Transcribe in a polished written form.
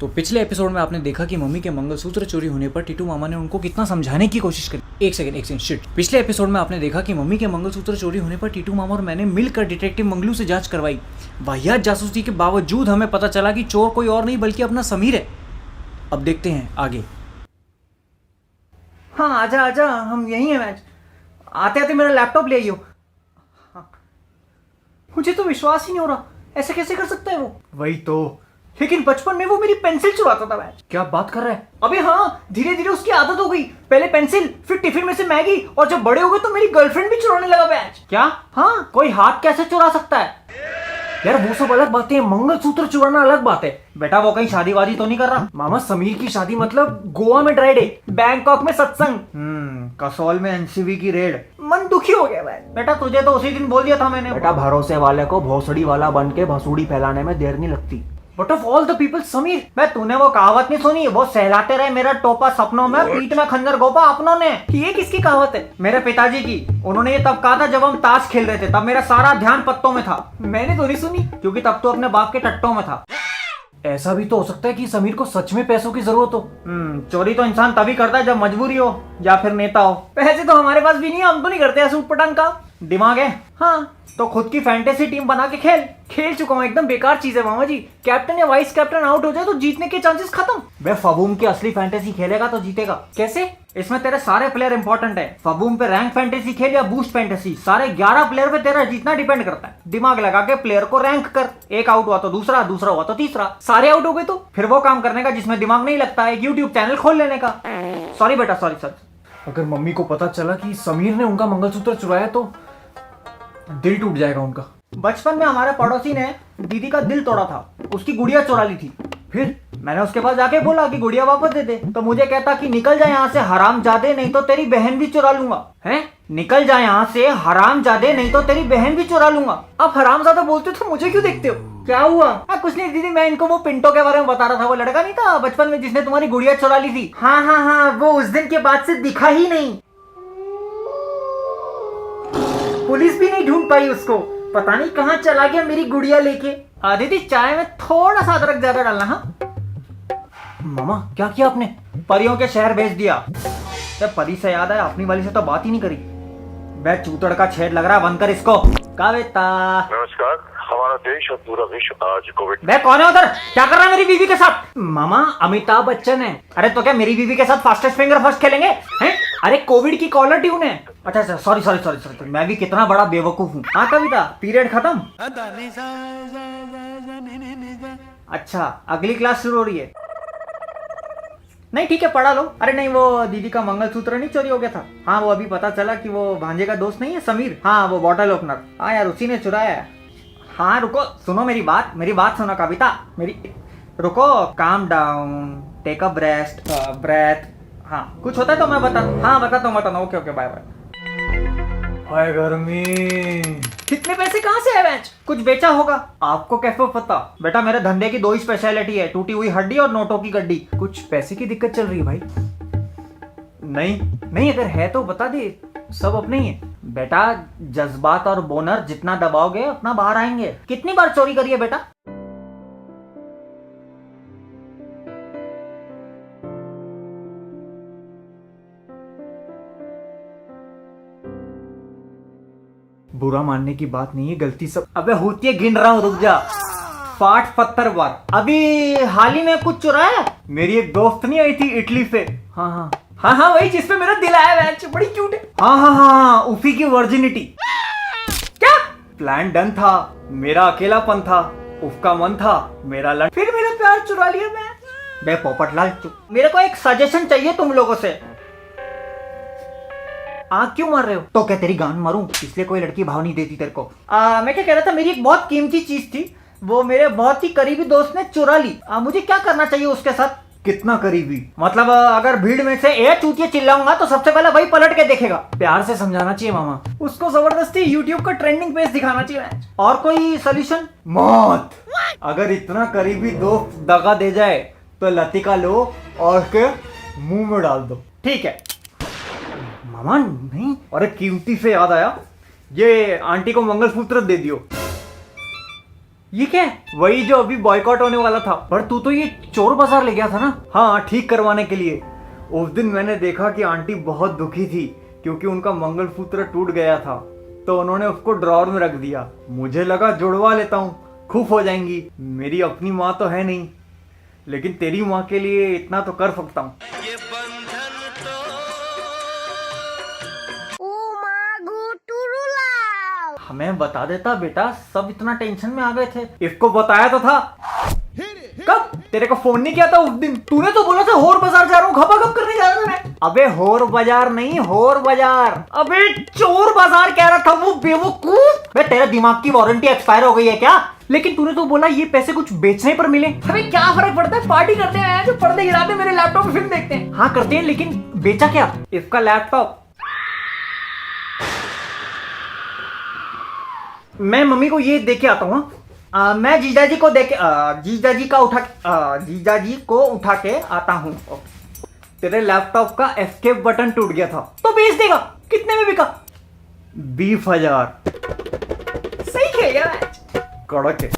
तो पिछले एपिसोड में आपने देखा कि मम्मी के मंगलसूत्र चोरी होने पर टीटू मामा ने उनको कितना समझाने की कोशिश करी। एक सेकंड शिट। पिछले एपिसोड में आपने देखा कि मम्मी के मंगलसूत्र चोरी होने पर टीटू मामा और मैंने मिलकर डिटेक्टिव मंगलू से जांच करवाई। वाहियात जासूसी के बावजूद हमें पता चला कि चोर कोई और नहीं बल्कि अपना समीर है। अब देखते हैं आगे। हाँ आजा आजा, हम यही हैं मैच। आते आते मेरा लैपटॉप ले आइयो। हाँ। मुझे तो विश्वास ही नहीं हो रहा, ऐसे कैसे कर सकता है वो। वही तो, लेकिन बचपन में वो मेरी पेंसिल चुराता था मैच। क्या बात कर रहा है? अबे हाँ, धीरे धीरे उसकी आदत हो गई। पहले पेंसिल, फिर टिफिन में से मैगी, और जब बड़े हो गए तो मेरी गर्लफ्रेंड भी चुराने लगा मैच। क्या? हाँ, कोई हाथ कैसे चुरा सकता है यार? वो सब अलग बातें हैं, मंगलसूत्र चुराना अलग बात है। बेटा वो कहीं शादी वादी तो नहीं कर रहा? मामा समीर की शादी मतलब गोवा में ड्राई डे, बैंकॉक में सत्संग, कसौल में एनसीबी की रेड। मन दुखी हो गया भाई। बेटा तुझे तो उसी दिन बोल दिया था मैंने। बेटा भरोसे वाले को भोसड़ी वाला बन के भसूड़ी फैलाने में देर नहीं लगती। But of all the people Sameer, मैं तूने वो कहावत नहीं सुनी? वो सहलाते रहे मेरा टोपा सपनों में, पीठ में खंजर गोपा अपनों ने। ये किसकी कहावत है? मेरे पिताजी की। उन्होंने ये तब कहा था जब हम ताश खेल रहे थे, तब मेरा सारा ध्यान पत्तों में था। मैंने तो नहीं सुनी, क्योंकि तब तो अपने बाप के टट्टों में था। ऐसा भी तो हो सकता है कि समीर को सच में पैसों की जरूरत हो। चोरी तो इंसान तभी करता है जब मजबूरी हो या फिर नेता हो। पैसे तो हमारे पास भी नहीं है, हम तो नहीं करते ऐसे उटपटांग का। दिमाग है हाँ, तो खुद की फैंटेसी टीम बना के खेल चुका हूँ। एकदम बेकार चीज है मामा जी। कैप्टन या वाइस कैप्टन आउट हो जाए तो जीतने के चांसेस खत्म। वे फबूम की असली फैंटेसी खेलेगा तो जीतेगा। कैसे? इसमें तेरे सारे प्लेयर इंपॉर्टेंट है। फबूम पे रैंक फैंटेसी खेल या बूस्ट फैंटेसी, सारे 11 प्लेयर पे तेरा जीतना डिपेंड करता है। दिमाग लगा के प्लेयर को रैंक कर। एक आउट हुआ तो दूसरा, दूसरा हुआ तो तीसरा, सारे आउट हो गए तो फिर वो काम करने का जिसमें दिमाग नहीं लगता है, यूट्यूब चैनल खोल लेने का। सॉरी बेटा, सॉरी सर। अगर मम्मी को पता चला कि समीर ने उनका मंगलसूत्र चुराया तो दिल टूट जाएगा उनका। बचपन में हमारे पड़ोसी ने दीदी का दिल तोड़ा था, उसकी गुड़िया चुरा ली थी। फिर मैंने उसके पास जाके बोला कि गुड़िया वापस दे दे, तो मुझे कहता कि निकल जाए यहाँ से हरामजादे, नहीं तो तेरी बहन भी चुरा लूंगा। हैं? निकल जाए यहाँ से हरामजादे, नहीं तो तेरी बहन भी चुरा लूंगा। आप हरामजादा बोलते हो तो मुझे क्यों देखते हो? क्या हुआ? कुछ नहीं दीदी, मैं इनको वो पिंटो के बारे में बता रहा था। वो लड़का नहीं था बचपन में जिसने तुम्हारी गुड़िया चुरा ली थी? हाँ हाँ हाँ, वो उस दिन के बाद से दिखा ही नहीं। पुलिस भी नहीं ढूंढ पाई उसको, पता नहीं कहाँ चला गया मेरी गुड़िया लेके। दीदी चाय में थोड़ा सा अदरक ज्यादा डालना। हाँ मामा क्या किया आपने? परियों के शहर भेज दिया। जब परी से याद आया, अपनी वाली से तो बात ही नहीं करी। बे चूतड़ का छेद लग रहा है, बंद कर इसको। कविता नमस्कार, हमारा देश और पूरा विश्व आज कोविड। बे कौन है उधर? क्या कर रहा है मेरी बीवी के साथ? मामा अमिताभ बच्चन है। अरे तो क्या मेरी बीवी के साथ फास्टेस्ट फिंगर फर्स्ट खेलेंगे हैं? अरे कोविड की कॉलर ट्यून है। अच्छा सॉरी, मैं भी कितना बड़ा बेवकूफ हूँ। हाँ कविता, पीरियड खत्म? अच्छा अगली क्लास शुरू हो रही है। नहीं ठीक है, पढ़ा लो। अरे नहीं, वो दीदी का मंगलसूत्र नहीं चोरी हो गया था? हाँ वो अभी पता चला कि वो भांजे का दोस्त नहीं है समीर। हाँ वो बॉटल ओपनर। हाँ यार उसी ने चुराया है। हाँ रुको, सुनो मेरी बात सुनो कविता मेरी। रुको, calm down, take a breath. हाँ कुछ होता है तो मैं बताता हूँ। Okay bye bye. हाय गर्मी। कितने पैसे कहाँ से है मैच? कुछ बेचा होगा। आपको कैसे पता? बेटा मेरे धंधे की 2 ही स्पेशलिटी है, टूटी हुई हड्डी और नोटों की गड्डी। कुछ पैसे की दिक्कत चल रही है भाई? नहीं अगर है तो बता दे, सब अपने ही है। बेटा जज्बात और बोनर जितना दबाओगे उतना बाहर आएंगे। कितनी बार चोरी करी है बेटा? बुरा मानने की बात नहीं है, गलती सब। अबे होती है, गिन रहा हूँ, रुक जा। 60-70 बार। अभी हाल ही में कुछ चुराया। मेरी एक दोस्त नहीं आई थी इटली से? हाँ वही जिसपे मेरा दिल आया मैच, बड़ी क्यूट है। हाँ उसी की वर्जिनिटी। क्या? प्लान डन था, मेरा अकेलापन था, उसका मन था, मेरा लड़, फिर मेरा प्यार चुरा लिया मैं। बे पोपटलाल चुप। मेरे को एक सजेशन चाहिए तुम लोगों से। आँख क्यों मार रहे हो? तो क्या तेरी गान मारूं? इसलिए कोई लड़की भाव नहीं देती तेरे को? मैं क्या कह रहा था, मेरी एक बहुत कीमती चीज थी, वो मेरे बहुत ही करीबी दोस्त ने चुरा ली। मुझे क्या करना चाहिए उसके साथ? कितना करीबी मतलब? अगर भीड़ में से ए चूतिया चिल्लाऊंगा तो सबसे पहले वही पलट के देखेगा। प्यार से समझाना चाहिए मामा। उसको जबरदस्ती यूट्यूब का ट्रेंडिंग पेज दिखाना चाहिए। और कोई सोल्यूशन? मौत। अगर इतना करीबी दोस्त दगा दे जाए तो लतिका लो और उसके मुंह में डाल दो। ठीक है मामा। नहीं, अरे कीमती से याद आया, ये आंटी को मंगलसूत्र दे दियो। ये क्या है? वही जो अभी बॉयकॉट होने वाला था। पर तू तो ये चोर बाजार ले गया था ना? हाँ, ठीक करवाने के लिए। उस दिन मैंने देखा कि आंटी बहुत दुखी थी क्योंकि उनका मंगलसूत्र टूट गया था, तो उन्होंने उसको ड्रॉर में रख दिया। मुझे लगा जुड़वा लेता हूँ, खुश हो जाएंगी। मेरी अपनी माँ तो है नहीं, लेकिन तेरी माँ के लिए इतना तो कर सकता हूँ। हमें बता देता बेटा, सब इतना टेंशन में आ गए थे। इसको बताया तो था। कब? तेरे को फोन नहीं किया था उस दिन? तूने तो बोला था होर बाजार जा रहा हूँ, खपाखप करने जा रहा था मैं। अबे होर बाजार नहीं, होर बाजार। अबे चोर बाजार कह रहा था वो बेवकूफ। बे तेरे दिमाग की वारंटी एक्सपायर हो गई है क्या? लेकिन तूने तो बोला ये पैसे कुछ बेचने पर मिले। हमें क्या फर्क पड़ता है, पार्टी करते हैं, जो पर्दे गिराते मेरे लैपटॉप में फिल्म देखते हैं। हाँ करते हैं, लेकिन बेचा क्या? इसका लैपटॉप। मैं मम्मी को ये दे के आता हूँ। मैं जीजाजी को जीजाजी को उठा के आता हूँ। तेरे लैपटॉप का एस्केप बटन टूट गया था, तो बेच देगा। कितने में बिका? 20,000। सही खेल गया। कड़क है।